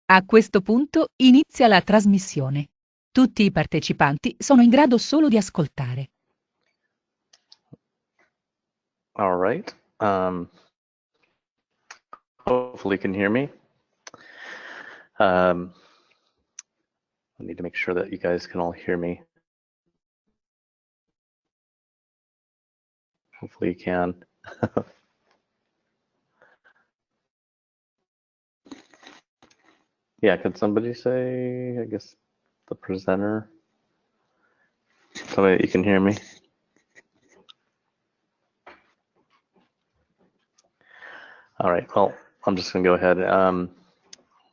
A questo punto inizia la trasmissione. Tutti i partecipanti sono in grado solo di ascoltare. All right. Hopefully you can hear me. I need to make sure that you guys can all hear me. Hopefully you can. Yeah, could somebody say, I guess, the presenter? Somebody, you can hear me? All right, well, I'm just gonna go ahead.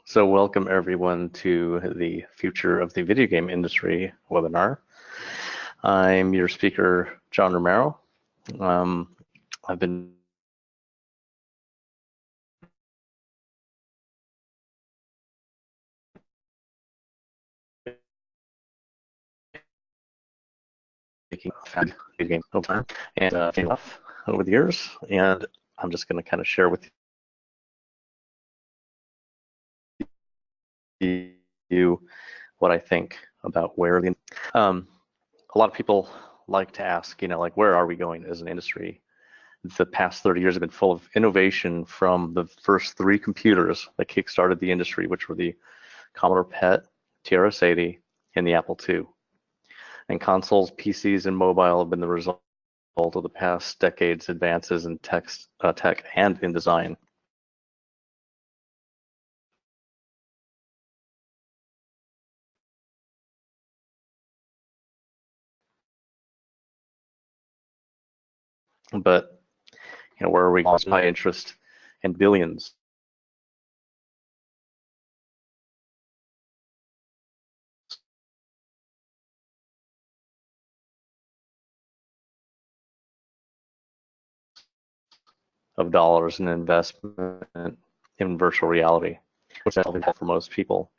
So welcome everyone to the Future of the Video Game Industry webinar. I'm your speaker, John Romero. I've been making video games over time and over the years, and I'm just gonna kind of share with you what I think about where the a lot of people like to ask, like, where are we going as an industry? The past 30 years have been full of innovation, from the first 3 computers that kickstarted the industry, which were the Commodore PET, TRS-80, and the Apple II. And consoles, PCs, and mobile have been the result of the past decade's advances in tech and in design. But where are we going? High interest and billions of dollars in investment in virtual reality, which is helpful for most people.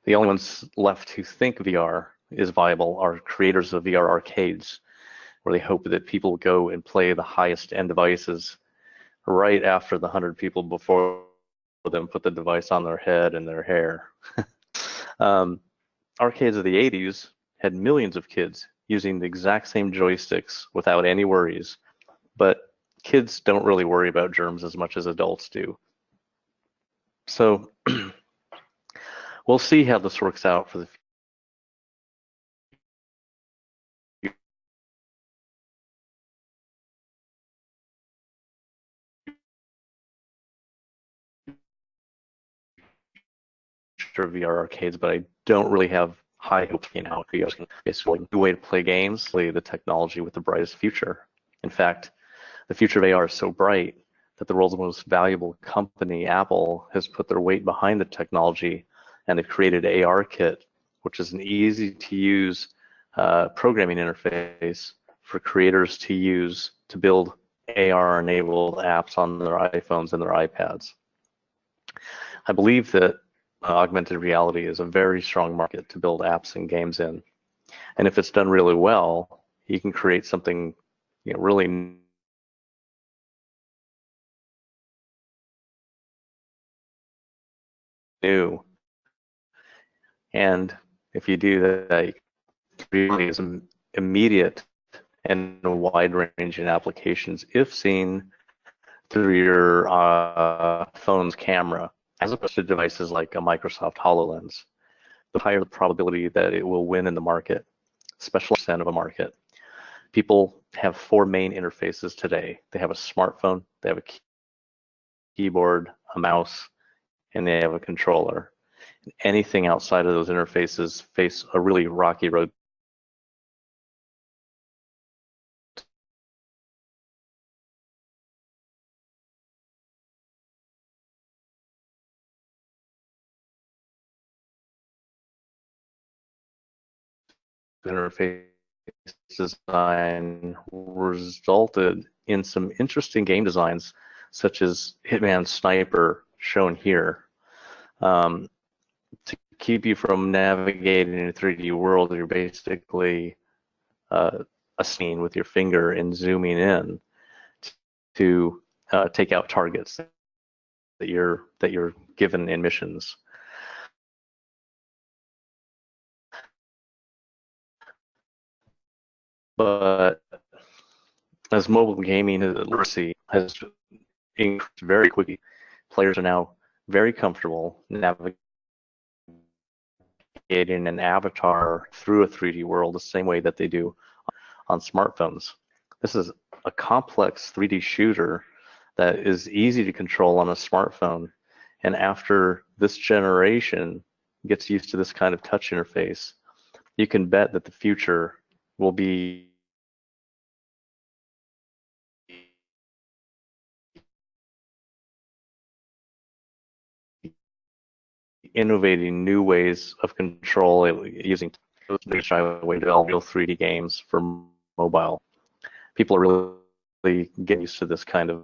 The only ones left who think VR is viable are creators of VR arcades, where they hope that people go and play the highest end devices right after the 100 people before them put the device on their head and their hair. Arcades of the 80s had millions of kids using the exact same joysticks without any worries, but kids don't really worry about germs as much as adults do. So we'll see how this works out for the future of VR arcades, but I don't really have high hopes in how videos can basically the way to play games, play the technology with the brightest future. In fact, the future of AR is so bright that the world's most valuable company, Apple, has put their weight behind the technology, and they've created ARKit, which is an easy-to-use programming interface for creators to use to build AR-enabled apps on their iPhones and their iPads. I believe that augmented reality is a very strong market to build apps and games in, and if it's done really well, you can create something really new. And if you do that, it really is immediate and a wide range in applications if seen through your phone's camera, as opposed to devices like a Microsoft HoloLens. The higher the probability that it will win in the market, especially percent of a market. People have 4 main interfaces today. They have a smartphone, they have a keyboard, a mouse, and they have a controller. Anything outside of those interfaces face a really rocky road interface design resulted in some interesting game designs, such as Hitman Sniper, shown here. To keep you from navigating in a 3D world, you're basically a scene with your finger and zooming in to take out targets. that you're given in missions. But as mobile gaming literacy has increased very quickly, players are now very comfortable navigating an avatar through a 3D world the same way that they do on smartphones. This is a complex 3D shooter that is easy to control on a smartphone. And after this generation gets used to this kind of touch interface, you can bet that the future will be innovating new ways of control using way to develop real 3D games for mobile. People are really getting used to this kind of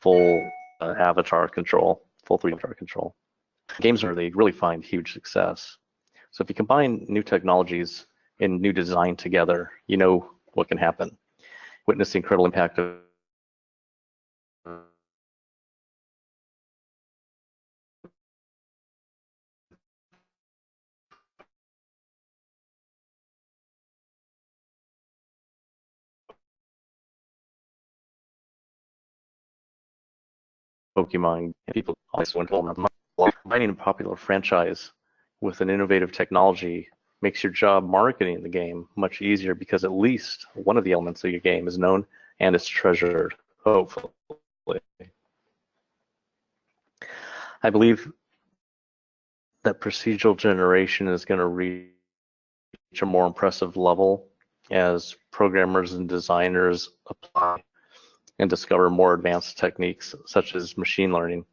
full avatar control, full 3D avatar control. Games are they really find huge success. So if you combine new technologies and new design together, you know what can happen. Witness the incredible impact of Pokemon, and people always went on combining a popular franchise with an innovative technology makes your job marketing the game much easier because at least one of the elements of your game is known and it's treasured, hopefully. I believe that procedural generation is going to reach a more impressive level as programmers and designers apply and discover more advanced techniques such as machine learning.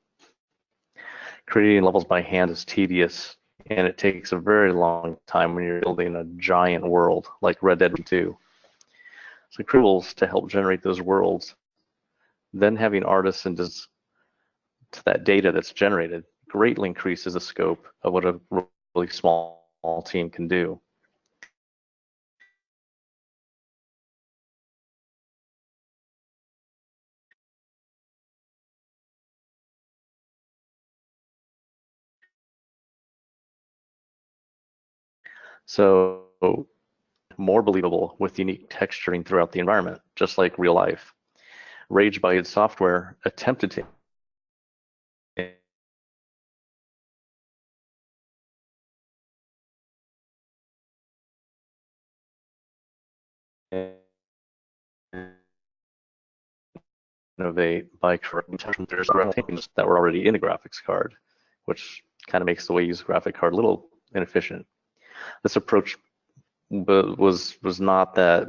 Creating levels by hand is tedious, and it takes a very long time when you're building a giant world like Red Dead 2. So tools to help generate those worlds, then having artists and to that data that's generated greatly increases the scope of what a really small team can do. So more believable with unique texturing throughout the environment, just like real life. Rage by id Software attempted to innovate by correcting things that were already in the graphics card, which kind of makes the way you use a graphic card a little inefficient. This approach was not that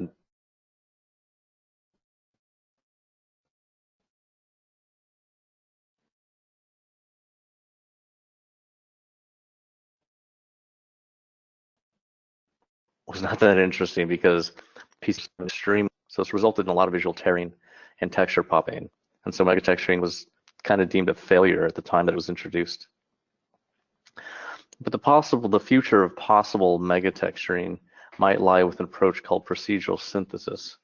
interesting because pieces of extreme, so it's resulted in a lot of visual tearing and texture popping. And so mega texturing was kind of deemed a failure at the time that it was introduced. But the future of possible mega texturing might lie with an approach called procedural synthesis.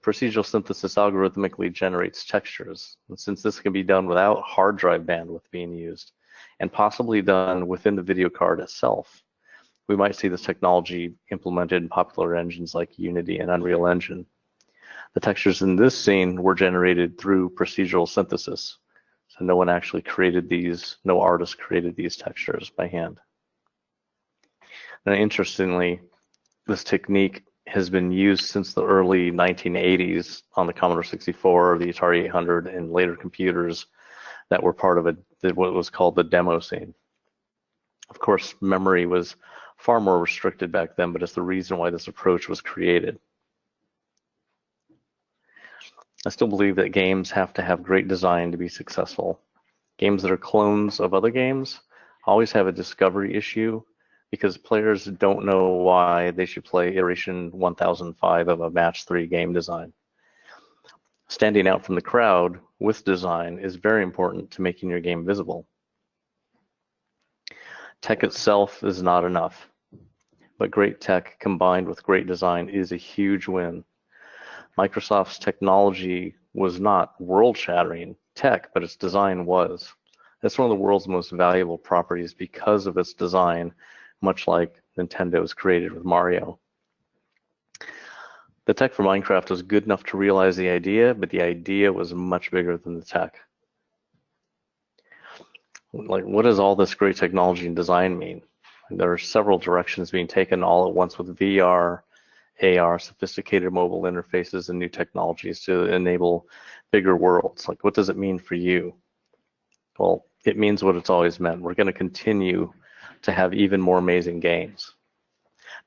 Procedural synthesis algorithmically generates textures. And since this can be done without hard drive bandwidth being used, and possibly done within the video card itself, we might see this technology implemented in popular engines like Unity and Unreal Engine. The textures in this scene were generated through procedural synthesis. So no one actually created these, no artist created these textures by hand. Now, interestingly, this technique has been used since the early 1980s on the Commodore 64, the Atari 800, and later computers that were part of what was called the demo scene. Of course, memory was far more restricted back then, but it's the reason why this approach was created. I still believe that games have to have great design to be successful. Games that are clones of other games always have a discovery issue because players don't know why they should play iteration 1005 of a match 3 game design. Standing out from the crowd with design is very important to making your game visible. Tech itself is not enough, but great tech combined with great design is a huge win. Microsoft's technology was not world-shattering tech, but its design was. It's one of the world's most valuable properties because of its design, much like Nintendo was created with Mario. The tech for Minecraft was good enough to realize the idea, but the idea was much bigger than the tech. Like, what does all this great technology and design mean? There are several directions being taken all at once with VR, AR, sophisticated mobile interfaces, and new technologies to enable bigger worlds. Like, what does it mean for you? Well, it means what it's always meant. We're going to continue to have even more amazing games.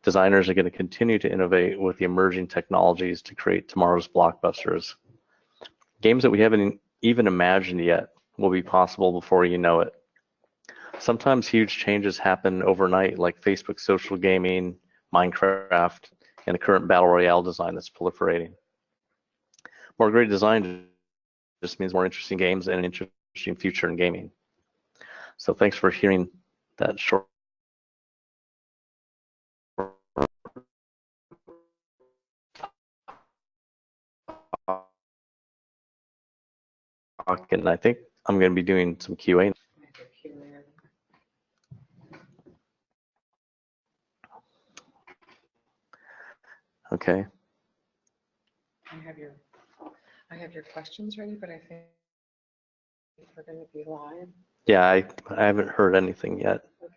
Designers are going to continue to innovate with the emerging technologies to create tomorrow's blockbusters. Games that we haven't even imagined yet will be possible before you know it. Sometimes huge changes happen overnight, like Facebook social gaming, Minecraft, and the current battle royale design that's proliferating. More great design just means more interesting games and an interesting future in gaming. So thanks for hearing that short. And I think I'm going to be doing some QA. Okay. I have your questions ready, but I think we're going to be live. Yeah, I haven't heard anything yet. Okay.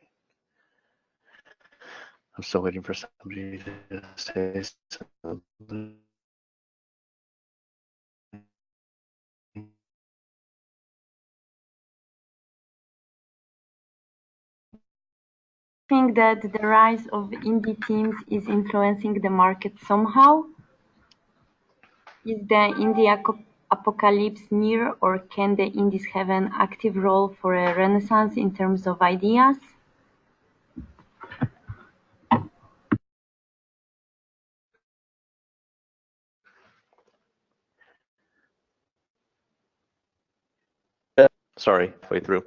I'm still waiting for somebody to say something. Think that the rise of indie teams is influencing the market somehow? Is the indie apocalypse near, or can the indies have an active role for a renaissance in terms of ideas? Sorry, way through.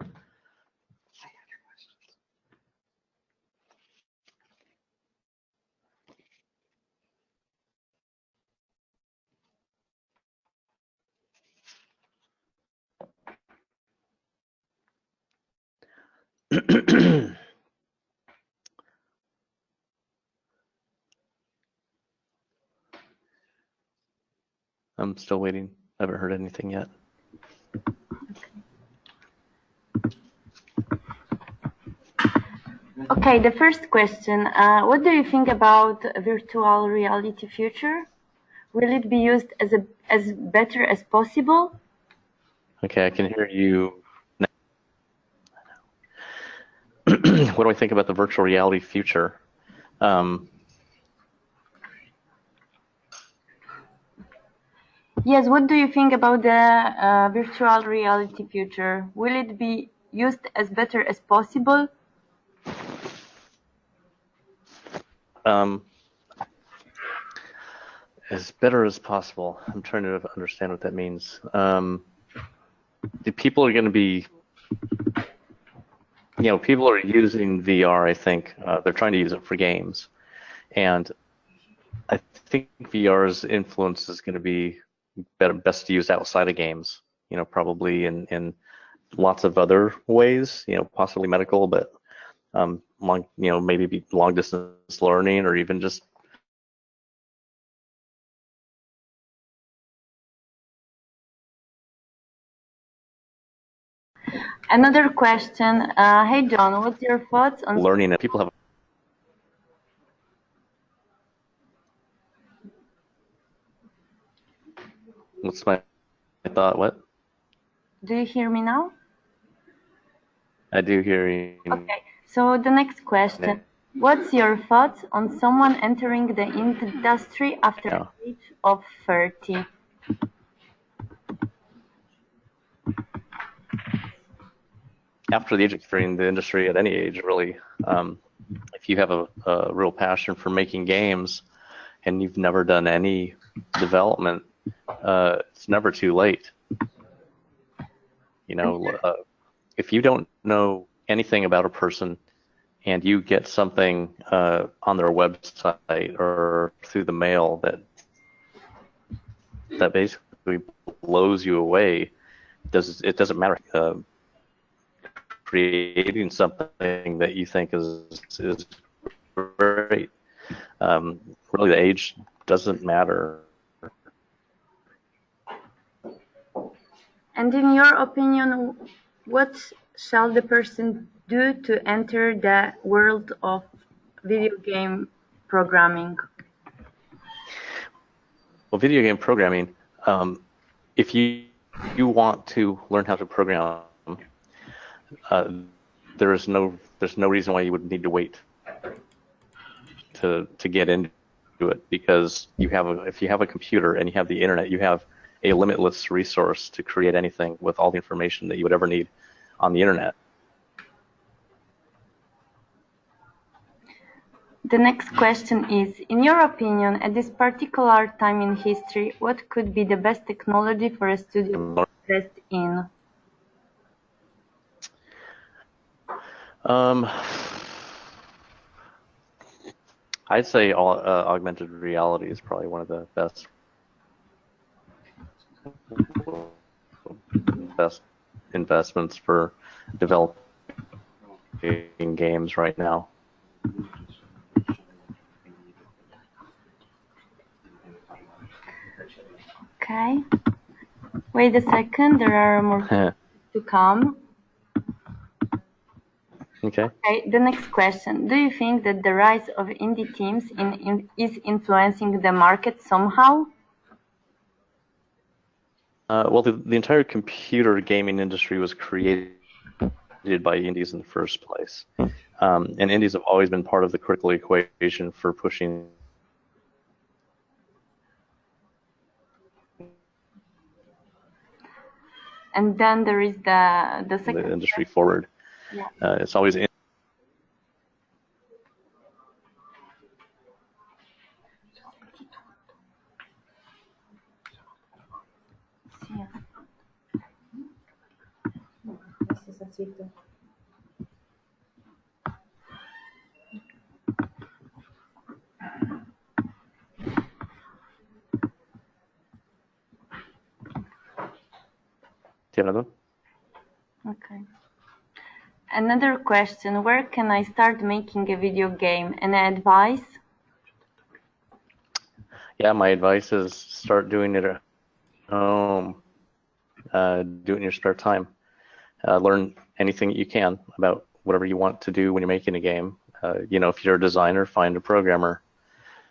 I'm still waiting. I haven't heard anything yet. Okay, the first question. What do you think about virtual reality future? Will it be used as better as possible? Okay, I can hear you now. What do I think about the virtual reality future? Yes, what do you think about the virtual reality future? Will it be used as better as possible? As better as possible. I'm trying to understand what that means. The people are going to be, people are using VR, I think. They're trying to use it for games. And I think VR's influence is going to be best used outside of games, probably in lots of other ways, possibly medical, but maybe long distance learning, or even just Another question. Hey, John, what's your thoughts on learning. People have. What's my thought? What? Do you hear me now? I do hear you. Okay, so the next question. What's your thoughts on someone entering the industry after the age of 30? After the age of 30 in the industry, at any age, really, if you have a real passion for making games and you've never done any development, it's never too late. If you don't know anything about a person and you get something on their website or through the mail that basically blows you away, it doesn't matter. Creating something that you think is great. Really, the age doesn't matter. And in your opinion, what shall the person do to enter the world of video game programming? Well, video game programming, if you want to learn how to program, there's no reason why you would need to wait to get into it, because if you have a computer and you have the internet, you have a limitless resource to create anything with all the information that you would ever need on the internet. The next question is, in your opinion, at this particular time in history, what could be the best technology for a studio to invest in? I'd say augmented reality is probably one of the best investments for developing games right now. Okay. Wait a second, there are more to come. Okay. Okay, the next question. Do you think that the rise of indie teams is influencing the market somehow? Well, the entire computer gaming industry was created by indies in the first place. And indies have always been part of the critical equation for pushing and then there is the second the industry forward. Yeah. It's always in Yeah. Do you have another one? Okay. Another question, where can I start making a video game? Any advice? Yeah, my advice is start doing it at home. Do it in your spare time. Learn anything that you can about whatever you want to do when you're making a game. If you're a designer, find a programmer,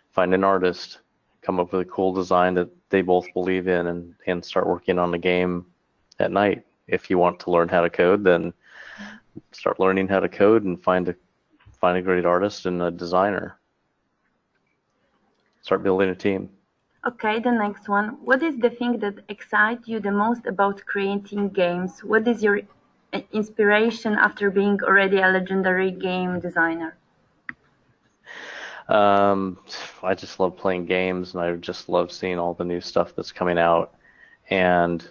find an artist, come up with a cool design that they both believe in, and start working on the game at night. If you want to learn how to code, then start learning how to code and find a great artist and a designer. Start building a team. Okay, the next one. What is the thing that excites you the most about creating games? What is your inspiration after being already a legendary game designer? I just love playing games, and I just love seeing all the new stuff that's coming out. And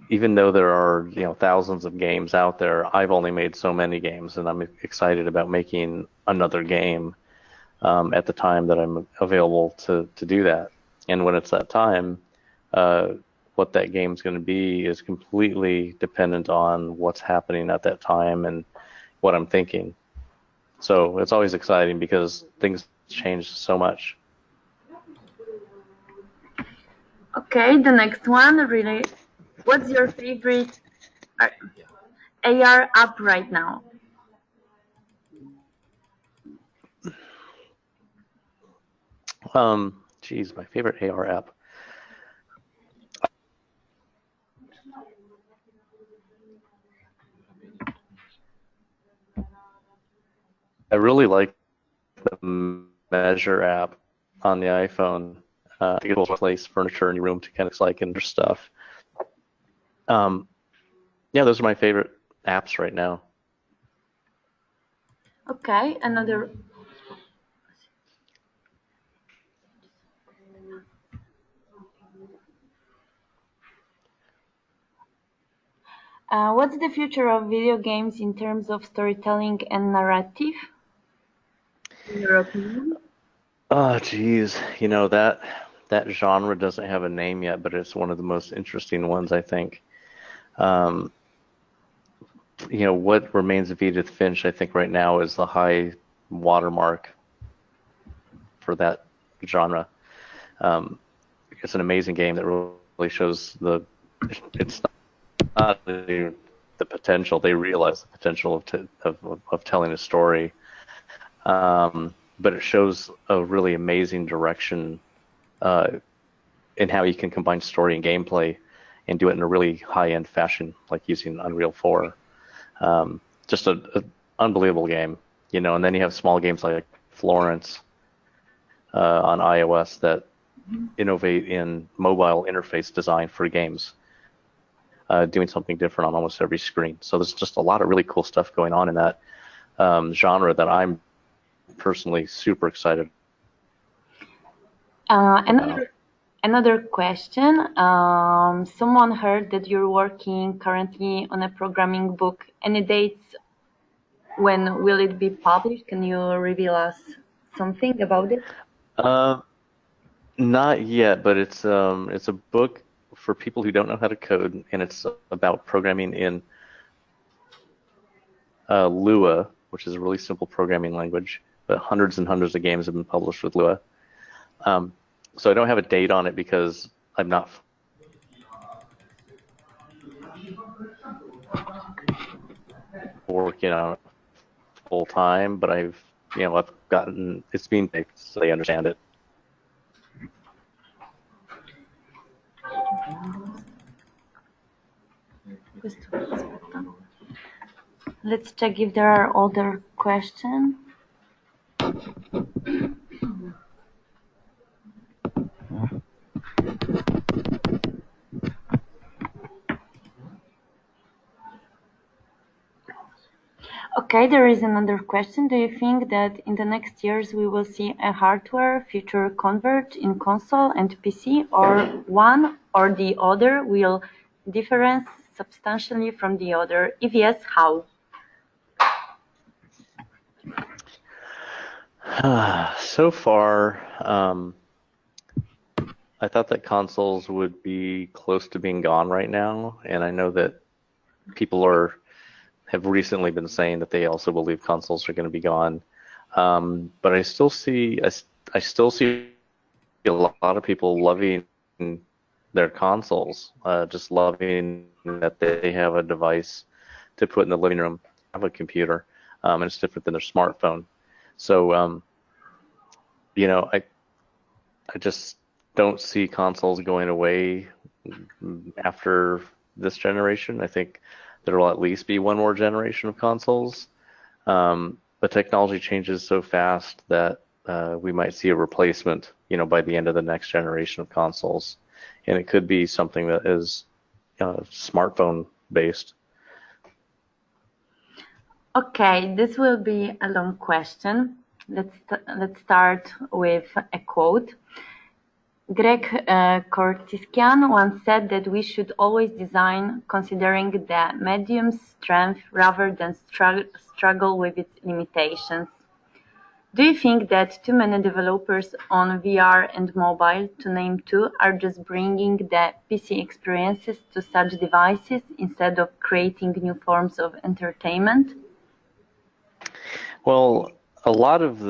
even though there are thousands of games out there, I've only made so many games, and I'm excited about making another game at the time that I'm available to do that. And when it's that time, what that game's going to be is completely dependent on what's happening at that time and what I'm thinking. So it's always exciting because things change so much. Okay, the next one, really. What's your favorite AR app right now? Geez, my favorite AR app. I really like the Measure app on the iPhone. I think it will place furniture in your room to kind of like and stuff. Yeah, those are my favorite apps right now. Okay, another. What's the future of video games in terms of storytelling and narrative, in your opinion? Oh, geez, that that genre doesn't have a name yet, but it's one of the most interesting ones, I think. Um, what remains of Edith Finch, I think right now is the high watermark for that genre. It's an amazing game that really shows it's not the potential. They realize the potential of telling a story, but it shows a really amazing direction in how you can combine story and gameplay and do it in a really high-end fashion, like using Unreal 4. Just an unbelievable game, and then you have small games like Florence on iOS that innovate in mobile interface design for games, doing something different on almost every screen. So there's just a lot of really cool stuff going on in that genre that I'm personally super excited about. Another question. Someone heard that you're working currently on a programming book. Any dates? When will it be published? Can you reveal us something about it? Not yet, but it's a book for people who don't know how to code, and it's about programming in Lua, which is a really simple programming language, but hundreds and hundreds of games have been published with Lua. So I don't have a date on it because I'm not working on it full time, but I've gotten it's being baked, so they understand it. Let's check if there are other questions. Okay, there is another question. Do you think that in the next years we will see a hardware future converge in console and PC, or one or the other will differ substantially from the other? If yes, how? So far, I thought that consoles would be close to being gone right now, and I know that people have recently been saying that they also believe consoles are going to be gone. But I still see a lot of people loving their consoles, just loving that they have a device to put in the living room, have a computer, and it's different than their smartphone. So, I just don't see consoles going away after this generation. I think there will at least be one more generation of consoles. But technology changes so fast that we might see a replacement, by the end of the next generation of consoles. And it could be something that is smartphone based. Okay, this will be a long question. Let's start with a quote. Greg Kortiskian once said that we should always design considering the medium's strength rather than struggle with its limitations. Do you think that too many developers on VR and mobile, to name two, are just bringing the PC experiences to such devices instead of creating new forms of entertainment? Well, a lot of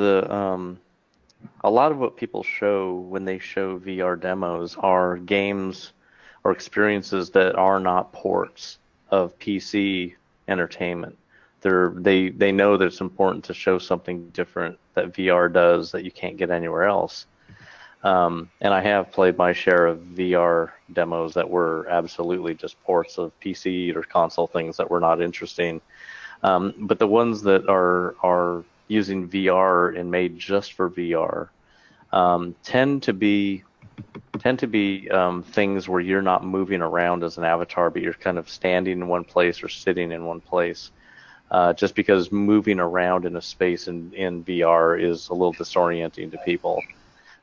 what people show when they show VR demos are games or experiences that are not ports of PC entertainment. They know that it's important to show something different that VR does that you can't get anywhere else. And I have played my share of VR demos that were absolutely just ports of PC or console things that were not interesting. But the ones that are using VR and made just for VR tend to be things where you're not moving around as an avatar, but you're kind of standing in one place or sitting in one place. Just because moving around in a space in VR is a little disorienting to people.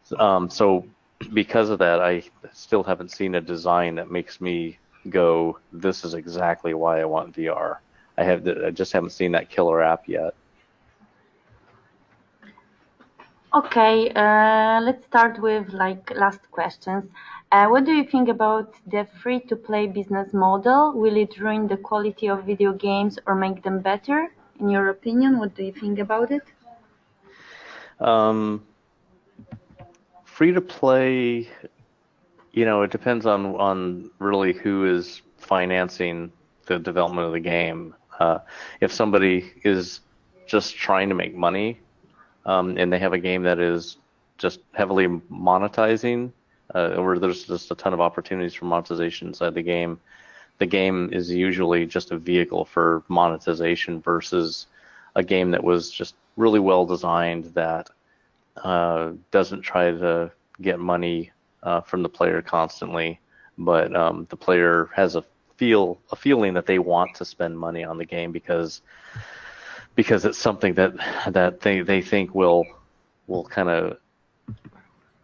So because of that, I still haven't seen a design that makes me go, this is exactly why I want VR. I just haven't seen that killer app yet. Okay, let's start with like last questions. What do you think about the free-to-play business model? Will it ruin the quality of video games or make them better? In your opinion, what do you think about it? Free to play, it depends on really who is financing the development of the game. If somebody is just trying to make money, and they have a game that is just heavily monetizing, where there's just a ton of opportunities for monetization inside the game is usually just a vehicle for monetization versus a game that was just really well designed that doesn't try to get money from the player constantly, but the player has a feeling that they want to spend money on the game because it's something that they think will kind of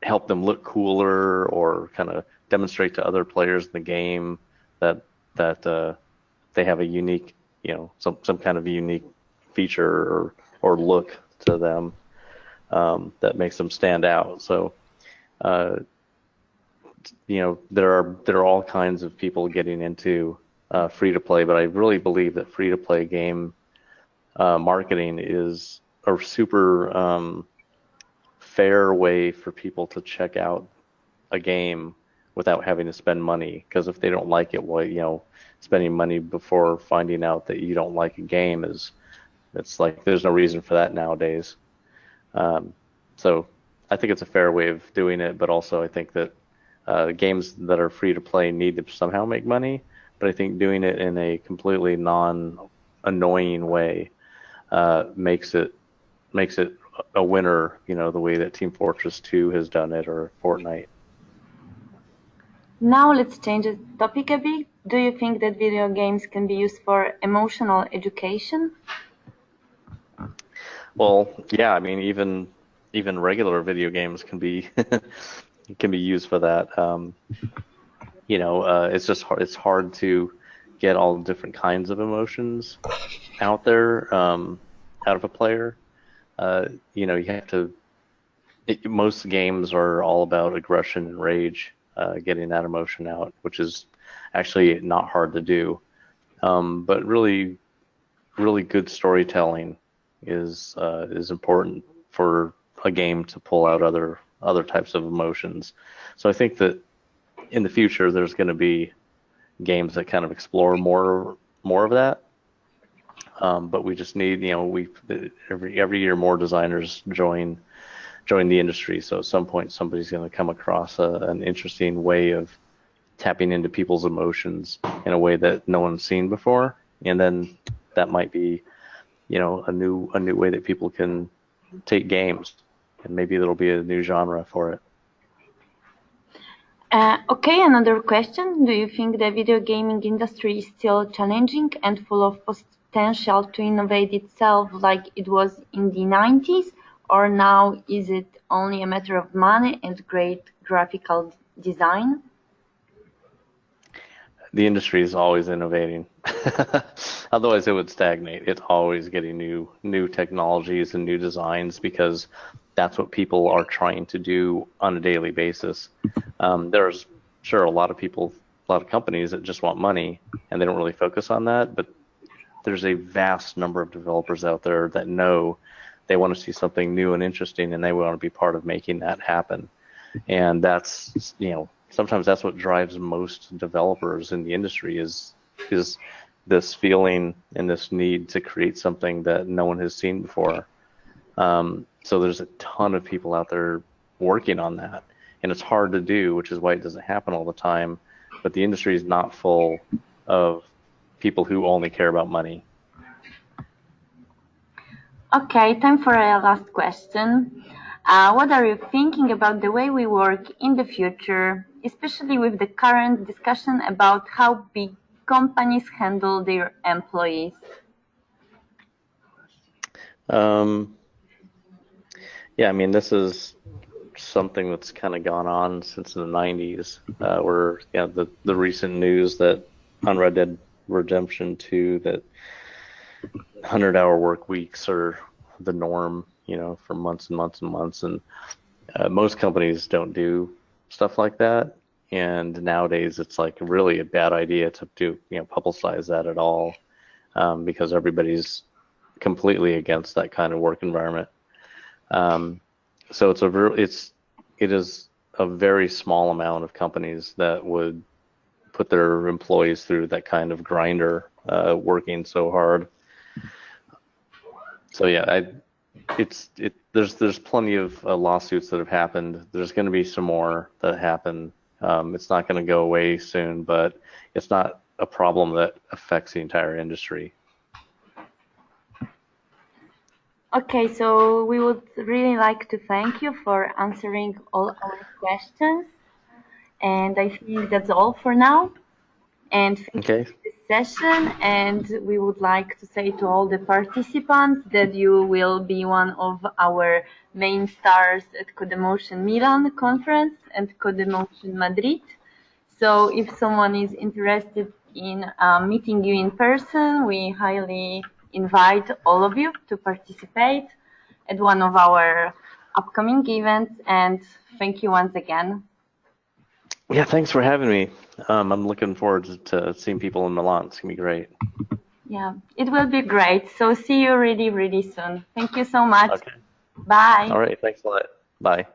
help them look cooler or kind of demonstrate to other players in the game that they have a unique, some kind of unique feature or look to them that makes them stand out. So, there are all kinds of people getting into free to play, but I really believe that free to play game marketing is a super fair way for people to check out a game without having to spend money. Because if they don't like it, well, spending money before finding out that you don't like a game it's like there's no reason for that nowadays. So I think it's a fair way of doing it, but also I think that games that are free to play need to somehow make money. But I think doing it in a completely non-annoying way makes it a winner, the way that Team Fortress 2 has done it, or Fortnite. Now let's change the topic a bit. Do you think that video games can be used for emotional education? Well, yeah, I mean, even regular video games can be can be used for that. It's just hard, it's hard to get all the different kinds of emotions out there, out of a player. You have to. Most games are all about aggression and rage, getting that emotion out, which is actually not hard to do. But really, really good storytelling is important for a game to pull out other types of emotions. So I think that in the future there's going to be games that kind of explore more of that. But we just need, every year more designers join the industry. So at some point somebody's going to come across an interesting way of tapping into people's emotions in a way that no one's seen before, and then that might be, a new way that people can take games, and maybe there'll be a new genre for it. Okay, another question. Do you think the video gaming industry is still challenging and full of potential to innovate itself like it was in the 90s? Or now is it only a matter of money and great graphical design? The industry is always innovating. Otherwise it would stagnate. It's always getting new technologies and new designs because that's what people are trying to do on a daily basis. There's sure a lot of companies that just want money and they don't really focus on that, but there's a vast number of developers out there that know they want to see something new and interesting and they want to be part of making that happen. And that's, sometimes that's what drives most developers in the industry is this feeling and this need to create something that no one has seen before. So there's a ton of people out there working on that, and it's hard to do, which is why it doesn't happen all the time. But the industry is not full of people who only care about money. Okay, time for a last question. What are you thinking about the way we work in the future, especially with the current discussion about how big companies handle their employees? Yeah, I mean, this is something that's kind of gone on since the 90s, where the recent news that on Red Dead Redemption 2 that 100-hour work weeks are the norm for months and months and months. And most companies don't do stuff like that. And nowadays, it's like really a bad idea to publicize that at all, because everybody's completely against that kind of work environment. So it is a very small amount of companies that would put their employees through that kind of grinder, working so hard. So yeah, there's plenty of lawsuits that have happened. There's going to be some more that happen. It's not going to go away soon, but it's not a problem that affects the entire industry. Okay, so we would really like to thank you for answering all our questions. And I think that's all for now. And thank you for this session. And we would like to say to all the participants that you will be one of our main stars at Codemotion Milan conference and Codemotion Madrid. So if someone is interested in meeting you in person, we highly invite all of you to participate at one of our upcoming events. And thank you once again. Yeah, thanks for having me. I'm looking forward to seeing people in Milan. It's going to be great. Yeah, it will be great. So see you really, really soon. Thank you so much. Okay. Bye. All right. Thanks a lot. Bye.